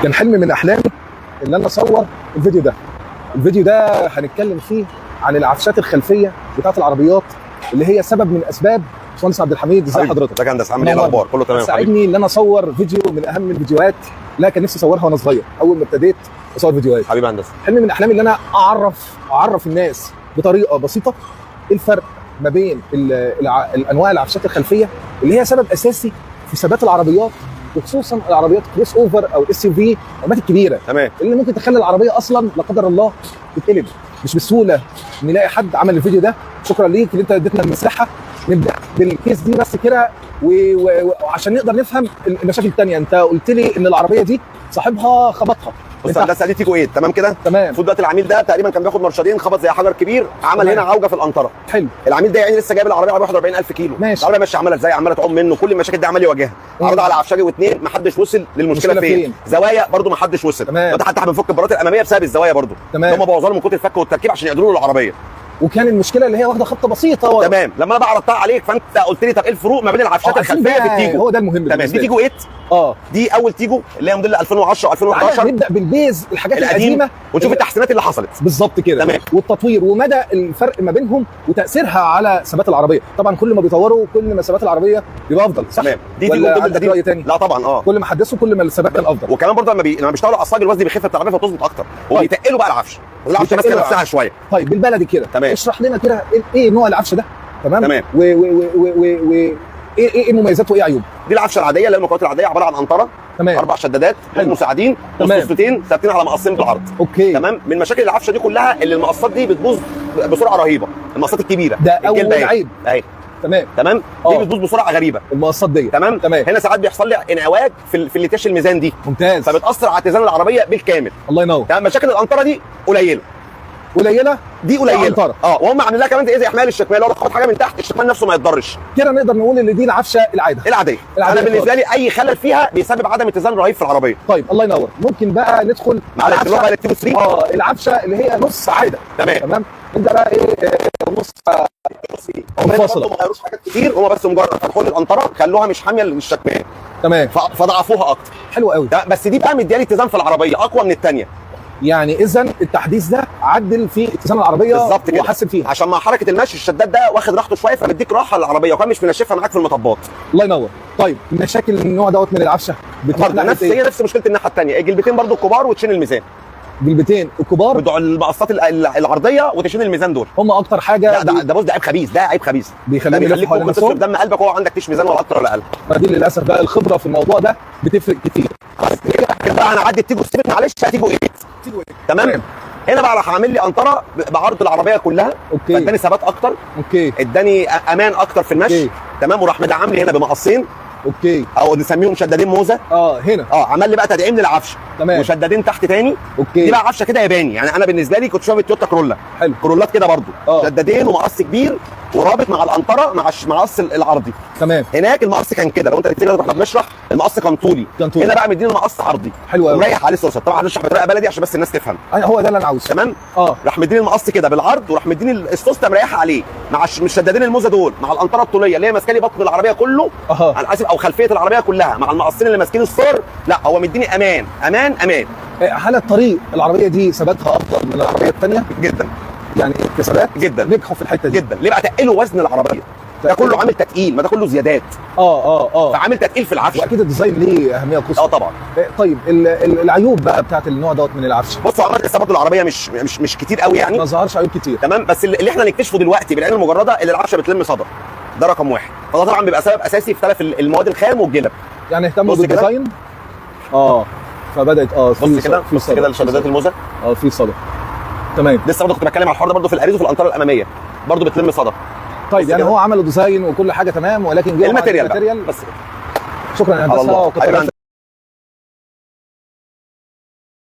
كان حلم من احلامي ان انا اصور الفيديو ده. الفيديو ده هنتكلم فيه عن العفشات الخلفيه بتاعه العربيات اللي هي سبب من اسباب. باشمهندس عبد الحميد، ازي حضرتك؟ ازيك يا هندسه؟ عامل ايه الاخبار؟ كله تمام. ساعدني ان انا اصور فيديو من اهم الفيديوهات اللي كان نفسي اصورها وانا صغير اول ما ابتديت اصور فيديوهات. حبيبي هندسه، حلم من احلامي ان انا اعرف الناس بطريقه بسيطه ايه الفرق ما بين الانواع العفشات الخلفيه اللي هي سبب اساسي في ثبات العربيات، وخصوصا العربيات كروس اوفر او اس يو في، العربيات الكبيره تمام، اللي ممكن تخلي العربيه اصلا لا قدر الله تتقلب. مش بالسهوله نلاقي حد عمل الفيديو ده. شكرا ليك ان انت اديتنا المساحه نبدا بالكيس دي بس كده، وعشان نقدر نفهم المشاكل الثانيه. انت قلت لي ان العربيه دي صاحبها خبطها. بص هندسه دي تيجو 8 تمام كده. تمام. المفروض دلوقتي العميل ده تقريبا كان بياخد مرشدين، خبط زي حجر كبير، عمل تمام. هنا عوجه في القنطره. حلو. العميل ده يعني لسه جايب العربيه 41000 كيلو. ماشي. العربيه ماشيه عماله ازاي؟ عماله تعوم منه، كل المشاكل دي عمال يواجهها. عرض على عفشاجي واثنين، ما حدش وصل للمشكله فين. زوايا برده ما حدش وصل. تمام. ده حتى احنا بنفك البرات الاماميه بسبب الزوايا برده. تمام. هم بوظوا من كتر الفك والتركيب عشان يقدروا له العربيه. وكان المشكله اللي هي واخده خبطه بسيطه ورا. تمام. لما انا بقى عرضتها عليك فانت قلت لي طب ايه الفروق ما بين العفشات الخلفيه في التيجو؟ هو ده المهم. تمام. دي تيجو 8. دي اول تيجو اللي هي موديل 2010 و2011. نبدا بالبيز، الحاجات القديمه ونشوف التحسينات اللي حصلت. بالظبط كده. تمام. والتطوير ومدى الفرق ما بينهم وتاثيرها على ثبات العربيه. طبعا كل ما بيطوروا كل ما ثبات العربيه بيبقى افضل، صح؟ تمام. دي ولا عندك راي تاني؟ لا طبعا. كل ما حدثوا كل ما الثبات كان افضل. وكمان برضه لما بيشتغلوا على الصاج الوزن بيخف في العربيه فتظبط اكتر، وبيتقلوا بقى العفش. العفشه ماسكه نفسها شويه. طيب بالبلدي كده تمام. اشرح لنا كده ايه نوع العفش ده. تمام. و ايه مميزاته وايه عيوبه؟ دي العفشه العاديه اللي هي المكونات العاديه، عباره عن قنطره. تمام. 4 شدادات مساعدين، وسوستين ثابتين على مقصين بالعرض. اوكي. تمام. من مشاكل العفشه دي كلها اللي المقصات دي بتبوظ بسرعه رهيبه، المقصات الكبيره. ده اول عيب. اهي. تمام. دي بتبوظ بسرعه غريبه المقصات دي. تمام. هنا ساعات بيحصل لي انعواج في الليتاش الميزان دي. ممتاز. فبتاثر على اتزان العربيه بالكامل. الله ينور. تمام. مشاكل القنطره دي قليله. دي قليله. وهم عاملين لها كمان زي حمايه للشكمان، لو خبط حاجه من تحت الشكمان نفسه ما يتضرش. كده نقدر نقول ان دي العفشه العاديه. انا بالنسبه لي اي خلل فيها بيسبب عدم اتزان رهيب في العربيه. طيب الله ينور. ممكن بقى ندخل مع العفشه التيجو 3. العفشه اللي هي نص عاده. تمام. نبدا بقى نص منفصله. ما غيروش حاجات كتير، هم بس مجرد فتحوا لي القنطره خلوها مش حاميه للشكمان. تمام. فضعفوها اكتر. حلو قوي. بس دي بقى مديالي اتزان في العربيه اقوى من الثانيه. يعني اذا التحديث ده عدل في اتزان العربيه بالظبط كده، وحسن فيها، عشان مع حركه المشي الشداد ده واخد راحته شويه فبيديك راحه للعربيه، وكمان مش منشفها معاك في المطبات. الله ينور. طيب مشاكل النوع دوت من العفشه برضه هي نفس مشكله الناحيه الثانيه، الجلبتين برضه الكبار وتشين الميزان. جلبتين الكبار بتوع المقصات العرضيه وتشين الميزان دول هم اكتر حاجه. ده بص، ده عيب خبيث، ده عيب خبيث بيخليك ممكن تصرف دم قلبك وهو عندك تيش ميزان ولا اكتر ولا اقل. فدي للاسف بقى الخبره في الموضوع ده بتفرق كتير. بقى انا هعدي التيجو 7 معلش، هتيجو 8. تمام. هنا بقى راح عامل لي قنطره بعرض العربيه كلها. اوكي. فاداني ثبات اكتر. اوكي. اداني امان اكتر في المشي. اوكي. تمام. وراح مدعم لي هنا بمقصين. اوكي. او نسميهم شدادين موزه. هنا عمل لي بقى تدعيم للعفشه. تمام. وشدادين تحت تاني. اوكي. دي بقى عفشه كده ياباني، يعني انا بالنسبه لي كنت شايف تويوتا كرولا. حلو. كرولات كده برضو. شدادين ومقص كبير ورابط مع القنطره مع المقص العرضي. تمام. هناك المقص كان كده، لو انت تفتكر واحنا بنشرح المقص كان طولي. هنا بقى مديني المقص عرضي. حلو قوي. ومريح عليه سوسه. طبعا هنشرح بطريقه بلدي عشان بس الناس تفهم. هو ده اللي انا عاوزه. تمام. راح مديني المقص كده بالعرض، وراح مديني السوسته مريحه عليه مع الشدادين الموزه دول مع القنطره الطوليه اللي هي ماسكه لي بطن العربيه كله. انا اسف، او خلفيه العربيه كلها مع المقصين اللي ماسكين الصور. لا هو مديني امان امان امان. على الطريق العربيه دي ثباتها افضل من العربيه الثانيه جدا، يعني الثبات جدا نجحوا في الحته دي جدا. ليه بقى؟ تقلوا وزن العربيه. ده كله عامل تتقيل، ما ده كله زيادات. فعامل تتقيل في العفش. واكيد الديزاين ليه اهميه قصوى. طبعا. طيب العيوب بقى بتاعت النوع دوت من العفش. بصوا عملت اثبات العربيه مش كتير قوي يعني، ما ظهرش عيوب كتير. تمام. بس اللي احنا نكتشفه دلوقتي بالعين المجرده اللي العفشه بتلم صدى، ده رقم واحد. فده طبعا بيبقى سبب اساسي في تلف المواد الخام والجلب. يعني اهتموا بالديزاين. فبدات بص كده، بص كده الشدادات الموزه. في صدى. تمام. لسه برضه كنت بتكلم على الحوار ده برضه في الاريز وفي القنطره الاماميه برضه بتلم صدى. طيب يعني هو عملوا ديزاين وكل حاجه تمام، ولكن جه الماتيريال بس. شكرا يا هندسه.